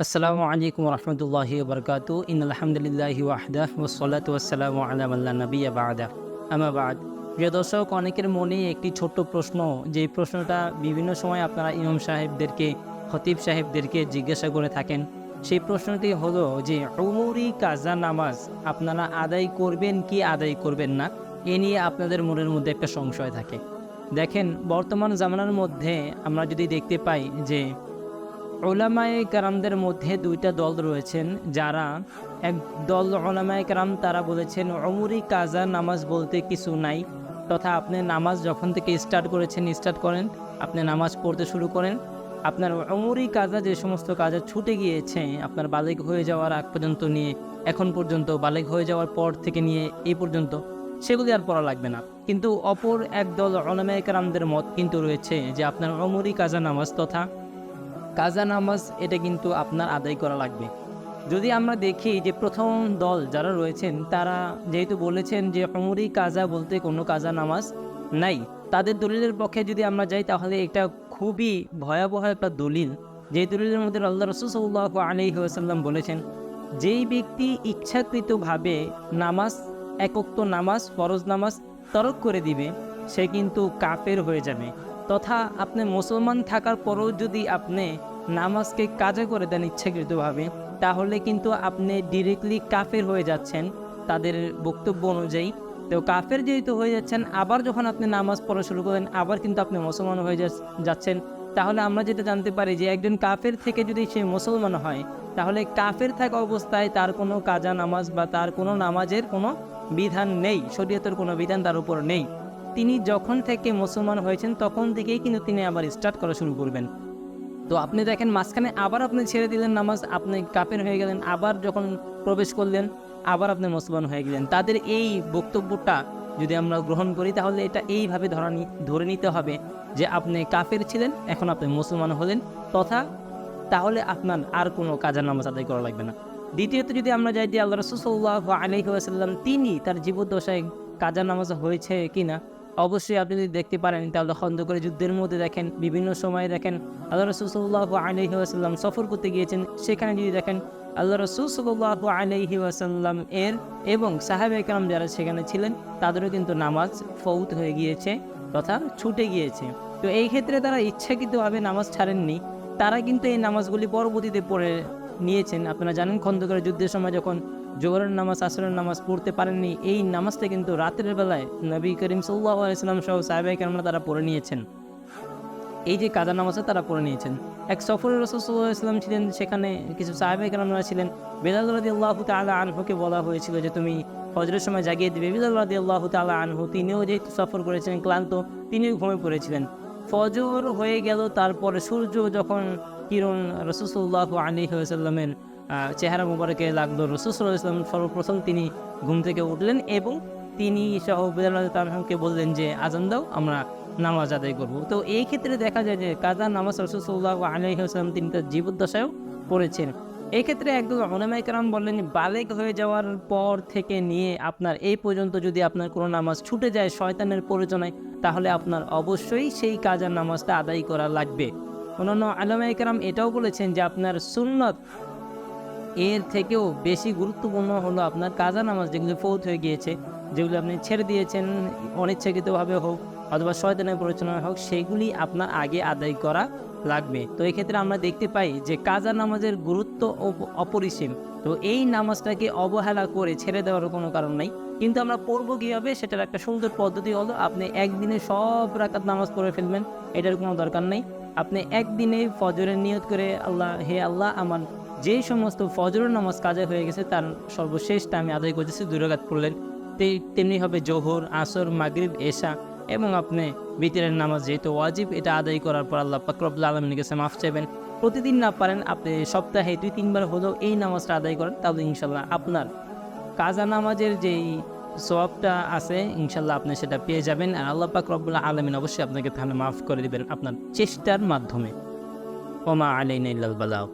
আসসালামু আলাইকুম রহমতুল্লাহি ওবরকাতু ইন্নাল হামদুলিল্লাহি ওয়াহদাহু ওয়াসসালাতু ওয়াসসালামু আলা মান লা নাবিয়্যা বা'দা আম্মা বা'দ। প্রিয় দর্শক, অনেকের মনে একটি ছোট্ট প্রশ্ন, যে প্রশ্নটা বিভিন্ন সময় আপনারা ইমাম সাহেবদেরকে, খতিব সাহেবদেরকে জিজ্ঞাসা করে থাকেন। সেই প্রশ্নটি হলো যে উমরি কাজা নামাজ আপনারা আদায় করবেন কি আদায় করবেন না, এ নিয়ে আপনাদের মনের মধ্যে একটা সংশয় থাকে। দেখেন, বর্তমান জামানার মধ্যে আমরা যদি দেখতে পাই যে উলামায়ে কেরামদের মধ্যে দুইটা দল রয়েছেন। যারা এক দল উলামায়ে কেরাম তারা বলেছেন উমরি কাজা নামাজ বলতে কিছু নাই, তথা আপনি নামাজ যখন থেকে স্টার্ট করেন, আপনি নামাজ পড়তে শুরু করেন, আপনার উমরি কাজা যে সমস্ত কাজে ছুটে গিয়েছে আপনার বালেগ হয়ে যাওয়ার আগ পর্যন্ত নিয়ে এখন পর্যন্ত, বালেগ হয়ে যাওয়ার পর থেকে নিয়ে এই পর্যন্ত, সেগুলি আর পড়া লাগবে না। কিন্তু অপর একদল উলামায়ে কেরামদের মত কিন্তু রয়েছে যে আপনার উমরি কাজা নামাজ তথা কাজা নামাজ এটা কিন্তু আপনার আদায় করা লাগবে। যদি আমরা দেখি যে প্রথম দল যারা রয়েছেন তারা যেহেতু বলেছেন যে উমরি কাজা বলতে কোনো কাজা নামাজ নাই, তাদের দলিলের পক্ষে যদি আমরা যাই তাহলে এটা খুবই ভয়াবহ একটা দলিল। যে দলিলের মধ্যে আল্লাহ রাসূল সাল্লাল্লাহু আলাইহি ওয়াসাল্লাম বলেছেন, যেই ব্যক্তি ইচ্ছাকৃতভাবে নামাজ, এক ওয়াক্ত নামাজ, ফরজ নামাজ তরক করে দিবে, সে কিন্তু কাফের হয়ে যাবে। তথা আপনি মুসলমান থাকার পরেও যদি আপনি নামাজকে কাজা করে দেন ইচ্ছাকৃতভাবে, তাহলে কিন্তু আপনি ডিরেক্টলি কাফের হয়ে যাচ্ছেন তাদের বক্তব্য অনুযায়ী। তো কাফের যেহেতু হয়ে যাচ্ছেন, আবার যখন আপনি নামাজ পড়া শুরু করেন আবার কিন্তু আপনি মুসলমান হয়ে যাচ্ছেন। তাহলে আমরা যেটা জানতে পারি যে একজন কাফের থেকে যদি সে মুসলমান হয়, তাহলে কাফের থাকা অবস্থায় তার কোনো কাজা নামাজ বা তার কোনো নামাজের কোনো বিধান নেই, শরীয়তের কোনো বিধান তার উপর নেই। তিনি যখন থেকে মুসলমান হয়েছেন তখন থেকেই কিন্তু তিনি আবার স্টার্ট করা শুরু করবেন। তো আপনি দেখেন, মাঝখানে আবার আপনি ছেড়ে দিলেন নামাজ, আপনি কাফের হয়ে গেলেন, আবার যখন প্রবেশ করলেন আবার আপনি মুসলমান হয়ে গেলেন। তাদের এই বক্তব্যটা যদি আমরা গ্রহণ করি তাহলে এটা এইভাবে ধরে নিতে হবে যে আপনি কাফের ছিলেন, এখন আপনি মুসলমান হলেন, তথা তাহলে আপনার আর কোনো কাজা নামাজ আদায় করা লাগবে না। দ্বিতীয়ত যদি আমরা যাই যে আল্লাহ রাসূল সাল্লাল্লাহু আলাইহি ওয়াসাল্লাম তিনি তার জীবদ্দশায় কাজা নামাজ হয়েছে কিনা, অবশ্যই আপনি যদি দেখতে পারেন তাহলে খন্দকের যুদ্ধের মধ্যে দেখেন, বিভিন্ন সময়ে দেখেন আল্লাহ রাসূল সাল্লাল্লাহু আলাইহি ওয়াসাল্লাম সফর করতে গিয়েছেন, সেখানে যদি দেখেন আল্লাহ রাসূল সাল্লাল্লাহু আলাইহি ওয়াসাল্লাম এর এবং সাহাবায়ে কেরাম যারা সেখানে ছিলেন তাদেরও কিন্তু নামাজ ফৌত হয়ে গিয়েছে তথা ছুটে গিয়েছে। তো এই ক্ষেত্রে তারা ইচ্ছাকৃতভাবে নামাজ ছাড়েননি, তারা কিন্তু এই নামাজগুলি পরবর্তীতে পড়ে নিয়েছেন। আপনারা জানেন খন্দকের যুদ্ধের সময় যখন জোহরের নামাজ, আসরের নামাজ পড়তে পারেননি, এই নামাজটা কিন্তু রাতের বেলায় নবী করিম সাল্লাল্লাহু আলাইহি ওয়াসাল্লাম সহ সাহাবায়ে কেরামরা তারা পড়ে নিয়েছেন। এই যে কাজা নামাজটা তারা পড়ে নিয়েছেন। এক সফরে রাসূল সাল্লাল্লাহু আলাইহি ওয়াসাল্লাম ছিলেন, সেখানে কিছু সাহাবায়ে কেরামরা ছিলেন। বিলাল রাদিয়াল্লাহু তাআলা আনহুকে বলা হয়েছিল যে তুমি ফজরের সময় জাগিয়ে দিবে। বিলাল রাদিয়াল্লাহু তাআলা আনহু তিনিও যেহেতু সফর করেছিলেন, ক্লান্ত, তিনিও ঘুমিয়ে পড়েছিলেন। ফজর হয়ে গেল, তারপরে সূর্য যখন কিরণ রাসূল সাল্লাল্লাহু আলাইহি ওয়াসাল্লামের চেহারা মুবারকে লাগলো, রাসূল সাল্লাল্লাহু আলাইহি ওয়াসাল্লাম সর্বপ্রথম তিনি ঘুম থেকে উঠলেন এবং তিনি সহ বিলাল রাদিয়াল্লাহু আনহুকে বললেন যে আজান দাও, আমরা নামাজ আদায় করব। তো এই ক্ষেত্রে দেখা যায় যে কাজা নামাজ রাসূল সাল্লাল্লাহু আলাইহি ওয়াসাল্লাম তিনি তার জীবদ্দশায়ও পড়েছেন। এই ক্ষেত্রে একদল উলামায়ে কেরাম বললেন, বালেগ হয়ে যাওয়ার পর থেকে নিয়ে আপনার এই পর্যন্ত যদি আপনার কোনো নামাজ ছুটে যায় শয়তানের প্ররোচনায়, তাহলে আপনার অবশ্যই সেই কাজা নামাজটা আদায় করা লাগবে। অন্যান্য উলামায়ে কেরাম এটাও বলেছেন যে আপনার সুন্নত এর থেকেও বেশি গুরুত্বপূর্ণ হলো আপনার কাজা নামাজ, যেগুলো ফৌত হয়ে গিয়েছে, যেগুলো আপনি ছেড়ে দিয়েছেন অনিচ্ছাকৃতভাবে হোক অথবা শয়তানের প্ররোচনায় হোক, সেগুলি আপনার আগে আদায় করা লাগবে। তো এক্ষেত্রে আমরা দেখতে পাই যে কাজা নামাজের গুরুত্ব অপরিসীম। তো এই নামাজটাকে অবহেলা করে ছেড়ে দেওয়ার কোনো কারণ নাই। কিন্তু আমরা পড়বো কীভাবে, সেটার একটা সুন্দর পদ্ধতি হলো আপনি একদিনে সব রাকাত নামাজ পড়ে ফেলবেন, এটার কোনো দরকার নেই। আপনি একদিনে ফজরের নিয়ত করে হে আল্লাহ আমার যে সমস্ত ফজরের নামাজ কাজা হয়ে গেছে তার সর্বশেষটা আমি আদায় করতেছি, 2 রাকাত পড়লেন। তেমনি হবে জোহর, আসর, মাগরিব, এশা এবং আপনি বিতরের নামাজ যেহেতু ওয়াজিব, এটা আদায় করার পর আল্লাহ পাক রব্বুল আলামিনের কাছে মাফ চাইবেন। প্রতিদিন না পারেন আপনি সপ্তাহে 2-3 বার হলেও এই নামাজটা আদায় করেন, তাহলে ইনশাল্লাহ আপনার কাজা নামাজের যেই সওয়াবটা আছে ইনশাল্লাহ আপনি সেটা পেয়ে যাবেন। আর আল্লাহ পাক রব্বুল আলামিন অবশ্যই আপনাকে তাহলে মাফ করে দিবেন আপনার চেষ্টার মাধ্যমে। ওমা আলাইনা ইল্লাল বালাগ।